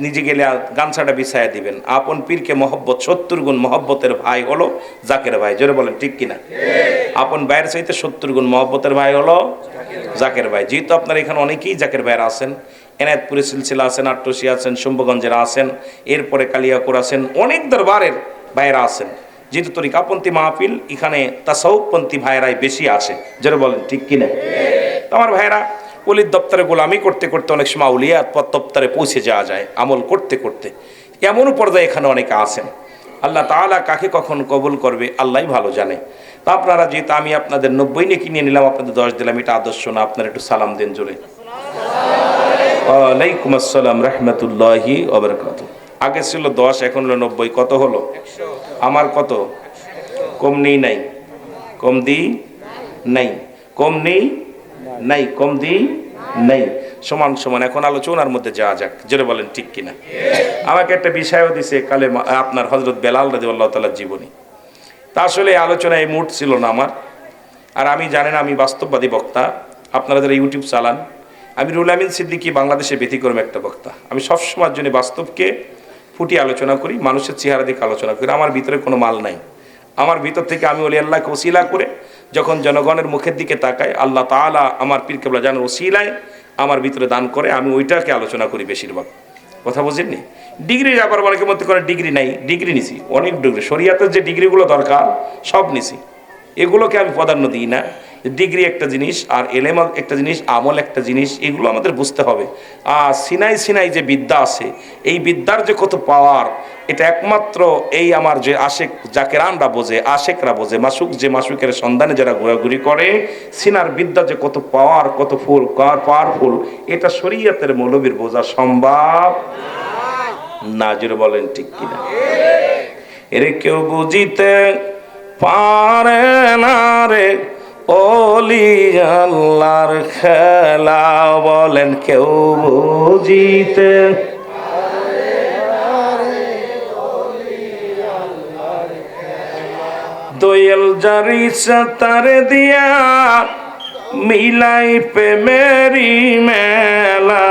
নিজে গেলে গামছাটা বিছায়া দিবেন। আপন পীরকে মহব্বত, 70 গুণ মহব্বতের ভাই হলো জাকের ভাই। জোরে বলেন ঠিক কিনা? আপন ভাইয়ের চাইতে 70 গুণ মহব্বতের ভাই হলো জাকের ভাই। যেহেতু আপনার এখানে অনেকেই জাকের ভাইয়েরা আছেন, এনায়েতপুরে সিলসিলা আছেন, আট্টসি আছেন, শম্ভুগঞ্জেরা আছেন, এরপরে কালিয়াকুর আছেন, অনেক দরবারের ভাইয়েরা আছেন। যেহেতু তরিকাপন্থী মাহফিল, এখানে তাসাউফপন্থী ভাইয়েরাই বেশি আসে। জোরে বলেন ঠিক কিনা? আমার ভাইয়েরা, ওলির দপ্তরে গোলামি করতে করতে অনেক সময় আউলিয়াত দপ্তরে পৌঁছে যাওয়া যায়, আমল করতে করতে। এমনও পর্যায়ে এখানে অনেকে আছেন। আল্লাহ তাআলা কাকে কখন কবুল করবে আল্লাহই ভালো জানে। তা আপনারা, যেহেতু আমি আপনাদের 90 নেকি নিয়ে নিলাম, আপনাদের 10 দিলাম, এটা আদর্শ না। আপনারা একটু সালাম দেন জোরে। ওয়ালাইকুম আসসালাম রাহমাতুল্লাহি ওয়া বারাকাতুহু। আগে ছিল 10, এখন হলো 90। কত হলো? আমার কত? কম নেই নাই, কম দিই নাই, কম নেই নাই, কম দিই নাই, সমান সমান। এখন আলোচনার মধ্যে যাওয়া যাক। জোরে বলেন ঠিক কিনা? আমাকে একটা বিষয়ও দিছে কালে আপনার হযরত বেলাল রাদিয়াল্লাহু তাআলার জীবনী। তা আসলে আলোচনায় মুড ছিল না আমার। আর আমি জানেন আমি বাস্তববাদী বক্তা। আপনারা যারা ইউটিউব চালান, আমি রুহুল আমিন সিদ্দিকী বাংলাদেশে ব্যতিক্রম একটা বক্তা। আমি সবসময়ের জন্য বাস্তবকে ফুটিয়ে আলোচনা করি, মানুষের চেহারা দিকে আলোচনা করি। আমার ভিতরে কোনো মাল নাই। আমার ভিতর থেকে আমি ওলি আল্লাহকে ওসিলা করে যখন জনগণের মুখের দিকে তাকাই, আল্লাহ তাআলা আমার পীর কেবলা জানের ওসিলায় আমার ভিতরে দান করে, আমি ওইটাকে আলোচনা করি বেশিরভাগ। কথা বুঝেননি? ডিগ্রি যাবার অনেকের মধ্যে করে ডিগ্রি নাই, ডিগ্রি নিছি অনেক ডিগ্রি। শরিয়াতের যে ডিগ্রিগুলো দরকার সব নিছি, এগুলোকে আমি প্রাধান্য দিই না। ডিগ্রি একটা জিনিস, আর এলেম একটা জিনিস, আমল একটা জিনিস, এগুলো আমাদের বুঝতে হবে। আর সিনাই সিনাই যে বিদ্যা আছে, এই বিদ্যার যে কত পাওয়ার, এটা একমাত্র এই আমার যে আশেক জাকেরানরা বোঝে, আশেকরা বোঝে। মাসুক যে মাসুকের সন্ধানে যারা ঘোরাঘুরি করে, সিনার বিদ্যা যে কত পাওয়ার, কত ফুল, পাওয়ারফুল, এটা শরীয়তের মৌলবীর বোঝা সম্ভব না। জোরে বলেন ঠিক কিনা? এর কেউ বুঝিতে পারে না রে ওলি আল্লাহর খেলা। বলেন কেউ বুঝিতে পারে না রে দয়াল জারি তারে দিয়া মিলাই প্রেমেরি মেলা,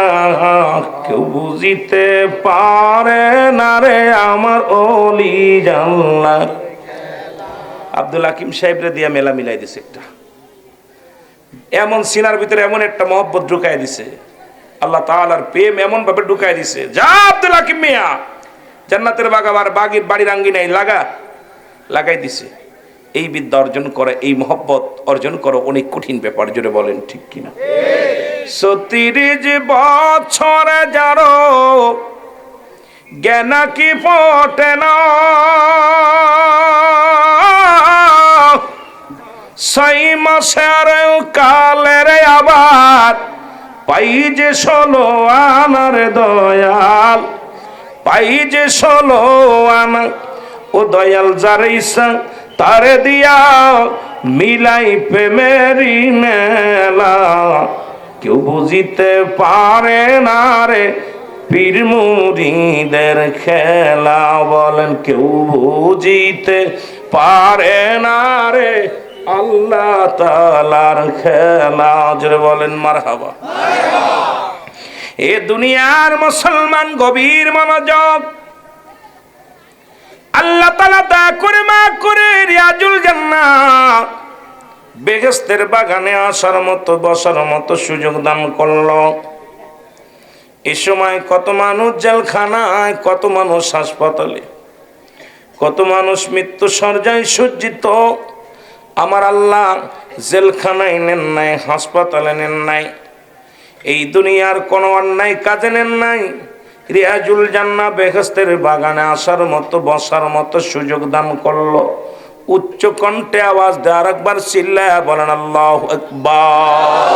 কেউ বুঝিতে পারে না রে আমার অলি জানলার। আব্দুল হাকিম সাহেবরে দিয়া মেলা মিলাই দিছে একটা, এমন সিনার ভিতরে এমন একটা মহব্বত ঢুকাই দিছে, আল্লাহ তাআলার প্রেম এমন ভাবে ঢুকাই দিছে। যা আব্দুল হাকিম মিয়া, জান্নাতের বাগাবার বাগির বাড়ির আঙ্গিনায় লাগাই দিছে। এই বিদ্যা অর্জন করে, এই মহব্বত অর্জন করো অনেক কঠিন ব্যাপার, জোরে বলেন ঠিক কিনা? ৩০ বছরে যারো জ্ঞান কি ফোটে না, ৬ মাসের কালের আবার পাই যে ১৬ আনার দয়াল, পাই যে ১৬ আনা। ও দয়াল যার ইচ্ছা তারে দিয়া মিলাই প্রেমেরি মেলা, কেউ বুঝিতে পারে না রে পীর মুরিদের খেলা। বলেন কেউ বুঝিতে পারে না রে আল্লাহ তাআলার খেলা, জোরে বলেন মারহাবা। এ দুনিয়ার মুসলমান গভীর মনোযোগ, আল্লাহ তাআলা দয়া করে মাফ করে রিয়াজুল জান্নাহ বেহেশতের বাগানে আসার মতো বসার মতো সুযোগ দান করলো। এই সময় কত মানুষ জেলখানায়, কত মানুষ হাসপাতালে, কত মানুষ মৃত্যু শয্যায় সজ্জিত। আমার আল্লাহ জেলখানায় নেন নাই, হাসপাতালে নেন নাই, এই দুনিয়ার কোনো অন্যায় কাজে নেন নাই, রিয়াজুল জান্নাহ বেহেশতের বাগানে আসার মতো বসার মতো সুযোগ দান করলো। উচ্চ কণ্ঠে আওয়াজ দিয়ে আরেকবার চিল্লায়া বলেন আল্লাহু আকবার।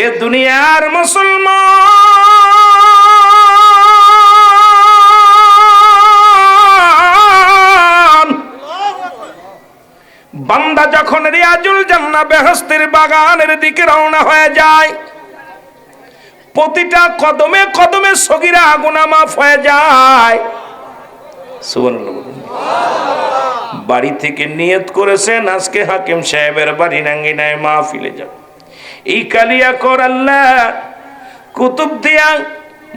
এ দুনিয়ার মুসলমান বান্দা যখন রিয়াজুল জান্নাহ বেহেশতের বাগানের দিকে রওনা হয়ে যায়, প্রতিটা কদমে কদমে সগীরা গুনাহ মাফ হয়ে যায়। সুবহানাল্লাহ। বাড়ি থেকে নিয়ত করেছেন আজকে হাকিম সাহেবের বাড়ি আঙ্গিনায় মাহফিলে যাব, এই কালিয়া কর আল্লাহ কুতুবদিয়া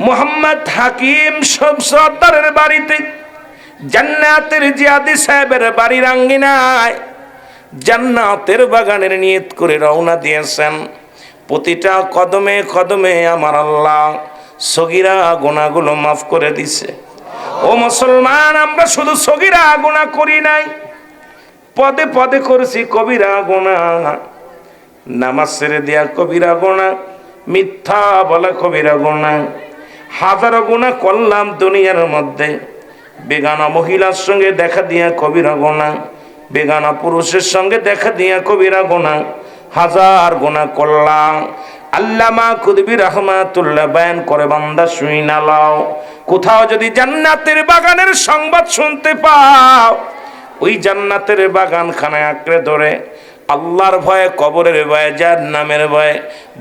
মুহাম্মদ হাকিম সব সর্দারের বাড়িতে জান্নাতের জিয়াদি সাহেবের বাড়ির আঙ্গিনায় জান্নাতের বাগানের নিয়ত করে রওনা দিয়েছেন। প্রতিটা কদমে কদমে আমার আল্লাহ সগীরা গুনাহগুলো মাফ করে দিছে। ও মুসলমান, আমরা শুধু সগীরা গুনাহ করি নাই, পদে পদে করেছি কবিরা গুনাহ। নামাজ ছেড়ে দেয়া কবিরা গুনাহ, মিথ্যা বলা কবিরা গুনাহ, হাজারো গুনাহ করলাম দুনিয়ার মধ্যে। বেগানা মহিলার সঙ্গে দেখা দিয়া কবিরা গুনাহ, বেগানা পুরুষের সঙ্গে দেখা দিয়া কবিরা গুনাহ, হাজার গুনাহ করলাম। আল্লামা কুতুবী রাহমাতুল্লাহ বয়ান করে বান্দা শুই না লাও, কোথাও যদি জান্নাতের বাগানের সংবাদ শুনতে পাও, ওই জান্নাতের বাগানখানায় আঁকড়ে ধরে আল্লাহর ভয়ে, কবরের ভয়ে, জাহান্নামের ভয়ে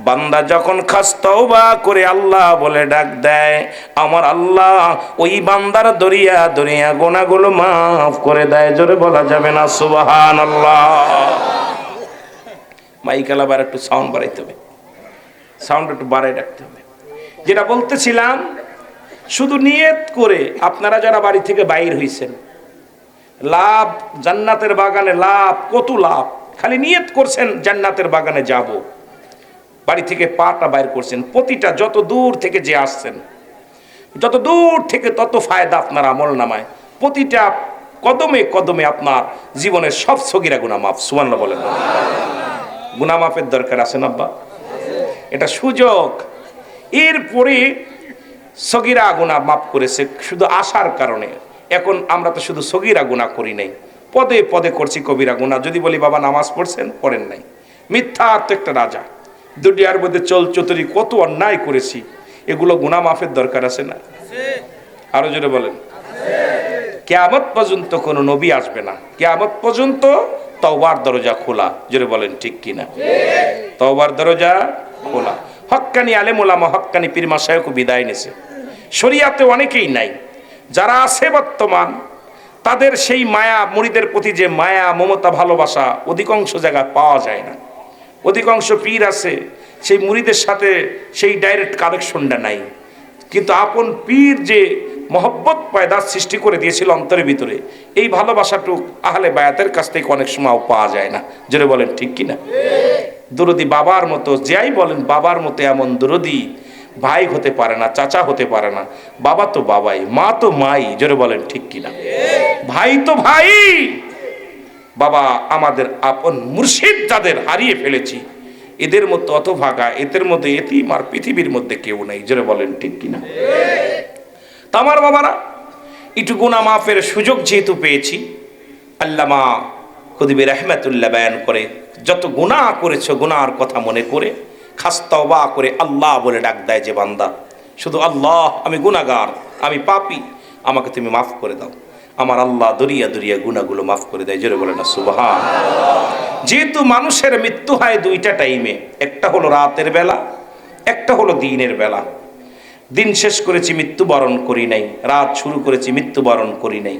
বান্দা যখন খাস তওবা করে আল্লাহ বলে ডাক দেয়, আমার আল্লাহ ওই বান্দার দরিয়া দরিয়া গুনাহগুলো মাফ করে দেয়। জোরে বলা যাবে না সুবহানাল্লাহ? মাইকেল আবার একটু সাউন্ড বাড়াইতে হবে, সাউন্ড একটু বাড়াই রাখতে হবে। যেটা বলতেছিলাম, শুধু নিয়ত করে আপনারা যারা বাড়ি থেকে বাইর হইছেন, লাভ জান্নাতের বাগানে, লাভ কত লাভ, খালি নিয়ত করছেন জান্নাতের বাগানে যাব, বাড়ি থেকে পাটা বাইর করছেন। প্রতিটা যত দূর থেকে যে আসছেন, যত দূর থেকে তত ফায়দা আপনার আমল নামায়। প্রতিটা কদমে কদমে আপনার জীবনের সব সগীরা গুনাহ মাফ। সুবহানাল্লাহ বলেন। গুনাহ মাফের দরকার আছে না আব্বা? এটা সুযোগ। এরপরে সগীরা গুনাহ মাফ করেছে শুধু আসার কারণে। এখন আমরা তো শুধু সগীরা গুনাহ করি নাই, পদে পদে করছি কবিরা গুনাহ। যদি বলি বাবা নামাজ পড়ছেন, পড়েন নাই, মিথ্যা তো একটা রাজা, দুনিয়ার মধ্যে চল চতুরি কত অন্যায় করেছি, এগুলো গুনাহ মাফের দরকার আছে না? আরো জোরে বলেন। কিয়ামত পর্যন্ত কোনো নবী আসবে না, কিয়ামত পর্যন্ত তওবার দরজা খোলা। জোরে বলেন ঠিক কিনা? তওবার দরজা খোলা। হক্কানি আলেম ওলামা, হক্কানি পীর মাশায়েখ বিদায় নিয়েছে। শরিয়াতে অনেকেই নাই, যারা আছে বর্তমান তাদের সেই মায়া, মুরিদের প্রতি যে মায়া, মমতা, ভালোবাসা অধিকাংশ জায়গায় পাওয়া যায় না। অধিকাংশ পীর আছে সেই মুরিদের সাথে সেই ডাইরেক্ট কানেকশনটা নাই, কিন্তু আপন পীর যে মহব্বত পয়দার সৃষ্টি করে দিয়েছিল অন্তরের ভিতরে, এই ভালোবাসাটুক আহলে বায়াতের কাছ থেকে অনেক সময় পাওয়া যায় না। জোরে বলেন ঠিক কিনা? দরদি বাবার মতো, যাই বলেন বাবার মতো এমন দরদি ভাই হতে পারে না, চাচা হতে পারে না। বাবা তো বাবাই, মা তো মাই। জোরে বলেন ঠিক কিনা? ভাই তো ভাই। বাবা আমাদের আপন মুর্শিদ যাদের হারিয়ে ফেলেছি, এদের মতো অতভাগা, এদের মধ্যে এতিম আর পৃথিবীর মধ্যে কেউ নেই। জোরে বলেন ঠিক কিনা? তা আমার বাবারা, একটু গুনাহ মাফের সুযোগ যেহেতু পেয়েছি, আল্লামা খুদবি রহমাতুল্লাহ বয়ান করে, যত গুনাহ করেছো গুনাহর কথা মনে করে খাস তওবা করে আল্লাহ বলে ডাক দেয় যে বান্দা, শুধু আল্লাহ, আমি গুনাহগার, আমি পাপী, আমাকে তুমি মাফ করে দাও। আমার আল্লাহ দরিয়া দরিয়া গুনাহগুলো মাফ করে দেয়। জোরে বলে না সুবহানাল্লাহ। যেহেতু মানুষের মৃত্যু হয় দুইটা টাইমে, একটা হলো রাতের বেলা, একটা হলো দিনের বেলা। দিন শেষ করেছি, মৃত্যুবরণ করি নাই, রাত শুরু করেছি, মৃত্যুবরণ করি নাই।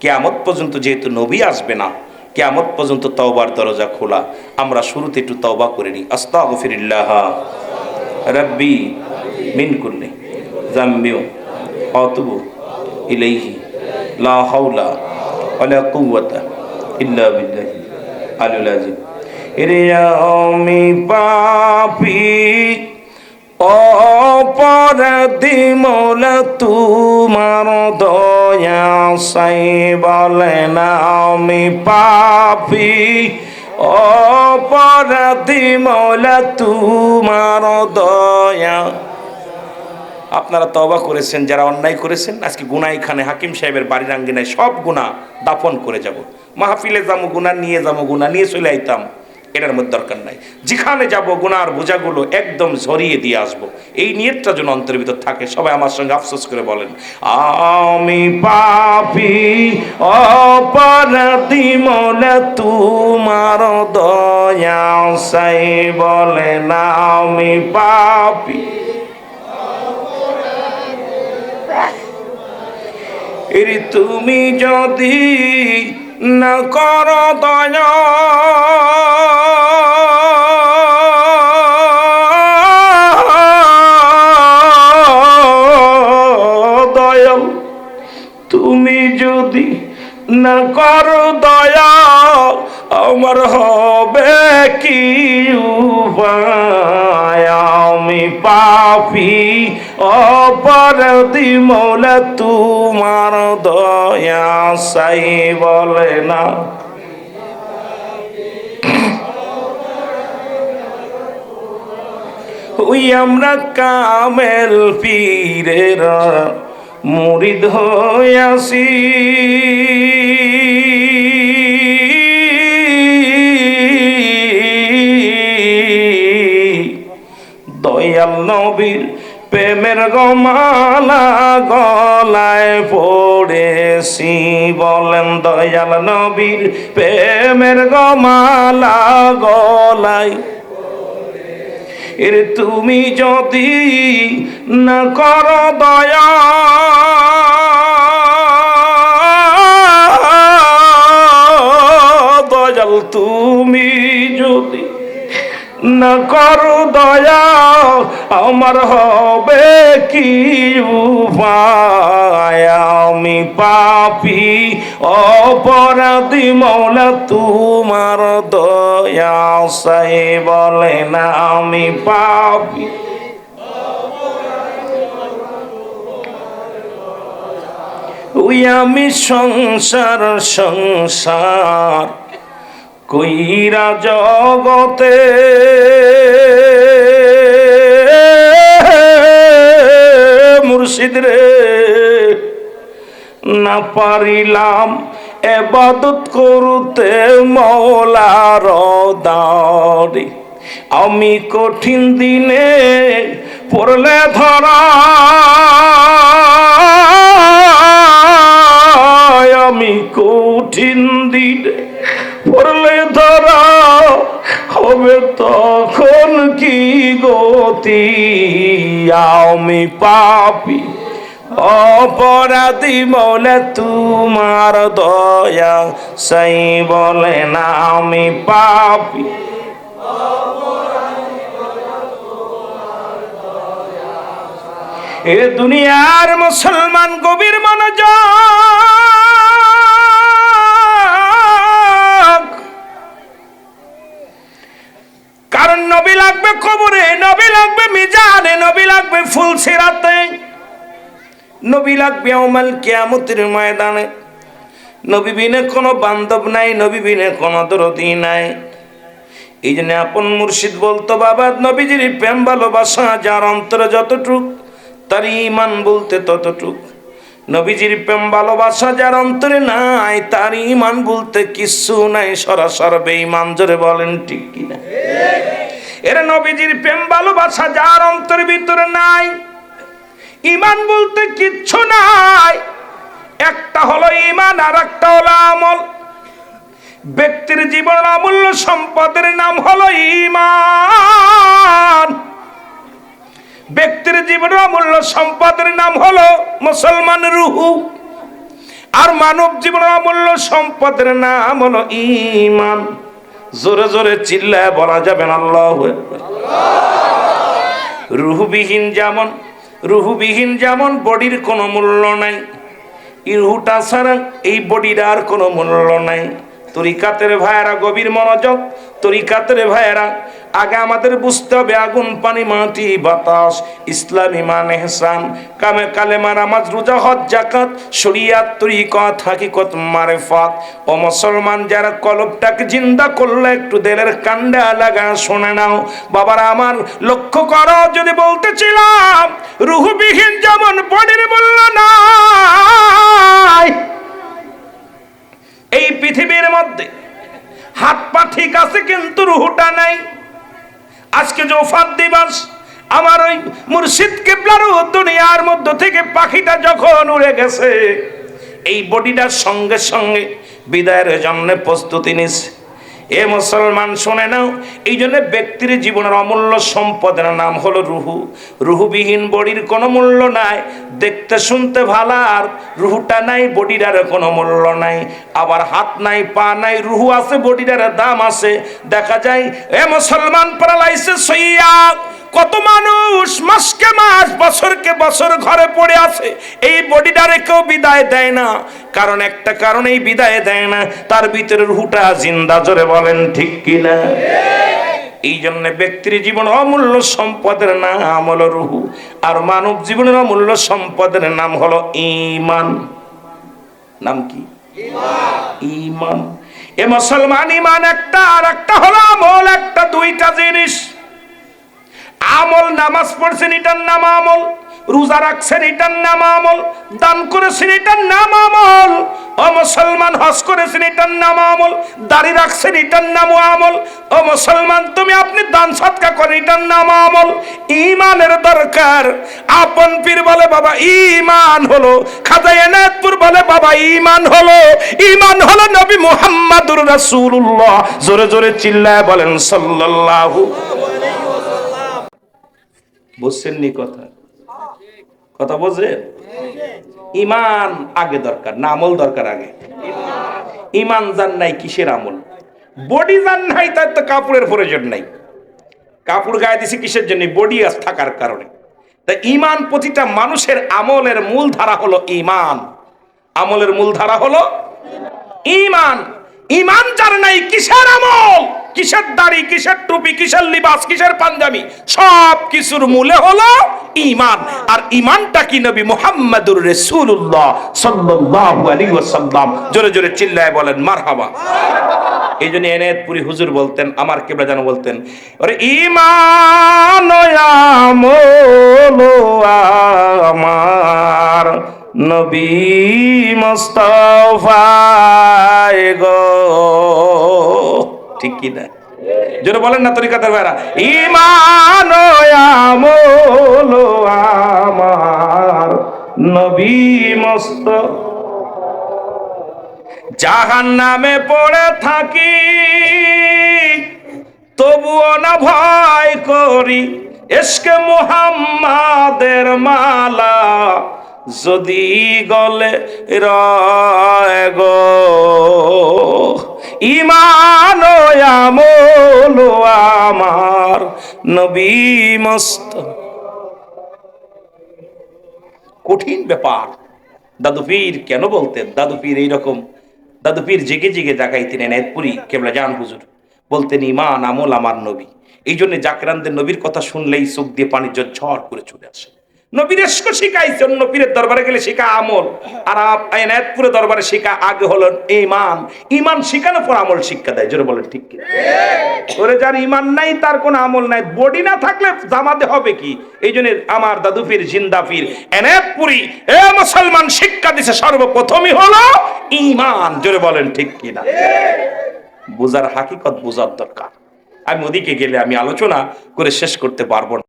কিয়ামত পর্যন্ত যেহেতু নবী আসবে না, কিয়ামত পর্যন্ত তওবার দরজা খোলা। আমরা শুরুতে একটু তওবা করে নিই। আস্তাগফিরুল্লাহ রাব্বি মিন কুল্লি যামবি ওয়া আতুবু ইলাইহি লা হাওলা ওয়ালা কুওয়াতা ইল্লা বিল্লাহি আলিল আযীম। এরে আমি পাপী অপরাধী মৌলা, তোমার দয়া সাই বলেন আমি পাপী অপরাধী মৌলা, তোমার দয়া। আপনারা তওবা করেছেন, যারা অন্যায় করেছেন, আজকে গুনাহ খানে হাকিম সাহেবের বাড়ির আঙ্গিনায় সব গুনাহ দাফন করে যাব। মাহফিলে যাবো গুনাহ নিয়ে যাবো, গুনাহ নিয়ে চলে আইতাম, এটার মধ্যে দরকার নাই। যেখানে যাব গুনার বোঝাগুলো একদম ঝরিয়ে দিয়ে আসবো, এই নিয়তটা যেন অন্তরের ভিতর থাকে। সবাই আমার সঙ্গে আফসোস করে বলেন, আমি পাপী অপরাধী মৌলা, তোমার দয়া চাই বলেন আমি পাপী। এরে তুমি যদি না করো দয়া, দয়াল তুমি যদি না করো দয়া, আমার হবে কি উপায়? আমি পাপী অপরাধী মৌলা, তোমার দয়া চাই বলে না। ওই আমরা কামেল পীরের মুরিদ হইয়াছি, দয়াল নবীর প্রেমের গমালা গলায় পড়েছি বলেন, দয়াল নবীর প্রেমের গমালা গলায়। এর তুমি যদি না করো দয়া, দয়াল তুমি যদি না করো দয়া, আমার হবে কি উপায়? আমি পাপী অপরাধী মৌলা, তোমার দয়া চাই বলে না আমি পাপী। ওই আমি সংসার সংসার কইরা জগতে মুর্শিদ রে না পারিলাম ইবাদত করতে মওলার দারে। আমি কঠিন দিনে পড়লে ধরা, আমি কঠিন দিনে পড়লে ধরা, হবে তখন কি গতি? আমি পাপী অপরাধী মৌলা তোমার দয়া সাই বলে না আমি পাপী। এ দুনিয়ার মুসলমান গভীর মনোযোগ, কারণ নবী লাগবে কবরে, নবী লাগবে মিজানে, নবী লাগবে ফুলসিরাতে, নবী লাগবে ইয়াউমুল কিয়ামতের ময়দানে। নবী বিনে কোনো বান্ধব নাই, নবী বিনে কোনো দরদি নাই। এই জন্য আপন মুর্শিদ বলতো, বাবা নবীজির প্রেম ভালোবাসা যার অন্তরে যতটুক, তার ঈমান বলতে ততটুক। নবীজির প্রেম ভালোবাসা যার অন্তরে নাই, তার ঈমান বলতে কিচ্ছু নাই, সরাসর বেঈমান। জোরে বলেন ঠিক কিনা? এরা নবীজির প্রেম ভালোবাসা যার অন্তরের ভিতরে নাই, ঈমান বলতে কিচ্ছু নাই। একটা হলো ঈমান আর একটা হলো আমল। ব্যক্তির জীবনের অমূল্য সম্পদের নাম হলো ঈমান। ব্যক্তির জীবনের অমূল্য সম্পদের নাম হলো মুসলমান রুহু। আর মানব জীবনের অমূল্য সম্পদের নাম হলো ঈমান। জোরে জোরে চিল্লায় বলা যাবে না আল্লাহু আকবার। রুহুবিহীন যেমন বডির কোনো মূল্য নাই, রুহুটা ছাড়া এই বডির আর কোনো মূল্য নাই। তরিকাতের ভাইয়েরা গভীর মনোযোগ, তরিকাতের ভাইয়েরা আগে আমাদের বুঝতে হবে আগুন পানি মাটি বাতাস, ইসলাম ঈমান ইহসান, কামে কালেমা নামাজ রোজা হজ যাকাত, শরিয়াত তরিকত হাকিকত মারিফাত। ও মুসলমান, যারা কলবটাকে জিন্দা করলে একটু দিলের কান্ডা লাগা শুনে নাও বাবারা আমার। লক্ষ্য করো, যদি বলতেছিলাম রুহবিহীন যেমন বডির মূল্য নাই, এই পৃথিবীর মধ্যে হাত পা ঠিক আছে কিন্তু রুহুটা নাই। আজকে যে ওফাত দিবস, আমার ওই মুর্শিদ কিবলার দুনিয়ার মধ্য থেকে পাখিটা যখন উড়ে গেছে, এই বডিটার সঙ্গে সঙ্গে বিদায়ের জন্য প্রস্তুতি নিছে। এ মুসলমান শুনে নাও, এই জন্য ব্যক্তির জীবনের অমূল্য সম্পদের নাম হলো রুহু। রুহুবিহীন বডির কোনো মূল্য নাই। দেখতে শুনতে ভালো, আর রুহুটা নাই, বডিটার কোনো মূল্য নাই। আবার হাত নাই, পা নাই, রুহু আছে, বডিটার দাম আছে। দেখা যায় এ মুসলমান প্যারালাইসিস হইয়া কত মানুষ মাসকে মাস বছরকে বছর ঘরে পড়ে আছে, এই বডিটারে কেউ বিদায় দেয় না। কারণ একটা কারণেই বিদায় দেয় না, তার ভিতরে রুহটা জিন্দা। জোরে বলেন ঠিক কিনা? এই জন্য ব্যক্তির জীবন অমূল্য সম্পদের নাম হলো রুহু, আর মানব জীবনের অমূল্য সম্পদের নাম হলো ঈমান। নাম কি? ঈমান। এ মুসলমান, ঈমান একটা, আর একটা হলো আমল। একটা দুইটা জিনিস। আমল, নামাজ পড়ছেন এটার নাম আমল, রোজা রাখছেন এটার নাম আমল, দান করেছেন এটার নাম আমল। ও মুসলমান, হজ করেছেন এটার নাম আমল, দাড়ি রাখছেন এটার নাম আমল। ও মুসলমান, তুমি আপনি দান সদকা করেন এটার নাম আমল। ঈমানের দরকার। আপন পীর বলে বাবা ঈমান হলো, খাজা এনায়েতপুর বলে বাবা ঈমান হলো, ঈমান হলো নবী মুহাম্মদুর রাসূলুল্লাহ। জোরে জোরে চিল্লায় বলেন সাল্লাল্লাহু। বুঝছেন নি কথা? কথা বোঝেন? ঈমান আগে দরকার না আমল দরকার আগে? ঈমান জান নাই, কিসের আমল? বডি জান নাই, তার তো কাপড়ের প্রয়োজন নাই। কাপড় গায়ে দিছে কিসের জন্য? বডি আজ থাকার কারণে। তাই ঈমান, প্রতিটা মানুষের আমলের মূল ধারা হলো ঈমান। আমলের মূল ধারা হলো ঈমান। ঈমান যার নাই, কিসের আমল, কিসের দাড়ি, কিসের টুপি, কিসের লিবাস, কিসের পাঞ্জাবি, সব কিছুর মূলে হলো ঈমান। আর ঈমানটা কি? নবী মুহাম্মদুর রাসূলুল্লাহ সাল্লাল্লাহু আলাইহি ওয়াসাল্লাম। জোরে জোরে চিল্লায় বলেন মারহাবা। এই জন্য এনায়েতপুরি হুজুর বলতেন, আমার কেবলা যেন বলতেন, ওরে ঈমান আমল আমার নবী মুস্তাফায় গো। ঠিক কি না? জোরে বলেন না তরিকাতের ভাইরা, ঈমান আমল আমার নবী মুস্তাফা। জাহান্নামে পড়ে থাকি তবুও না ভয় করি, ইশকে মুহাম্মাদের মালা যদি গলে রয় গো ঈমান ও আমল আমার নবী মুস্তাফা। কঠিন ব্যাপার। দাদু পীর কেন বলতেন? দাদু পীর এইরকম, দাদু পীর জেগে জেগে জাগাইতেন এনায়েতপুরি কেবলা জান হুজুর বলতেন ঈমান আমল আমার নবী। এই জন্য জাকরানদের নবীর কথা শুনলেই চোখ দিয়ে পানি ঝরঝর করে চলে আসে। নবীর এসক শিখাইছে, অন্য পীরের দরবারে গেলে শিখা আমল, আর এনায়েতপুরে দরবারে শিখা আগে হলো ঈমান। ঈমান শিখানোর পর আমল শিক্ষা দেয়। জোরে বলেন ঠিক কি? ওরে যার ঈমান নাই তার কোনো আমল নাই, বডি না থাকলে জামাতে হবে কি? এই জন্য আমার দাদু পীর জিন্দা পীর এনায়েতপুরি এ মুসলমান শিক্ষা দিছে সর্বপ্রথমই হলো ঈমান। জোরে বলেন ঠিক কি না? বুঝার হাকিকত বুঝার দরকার। আমি ওদিকে গেলে আমি আলোচনা করে শেষ করতে পারবো না।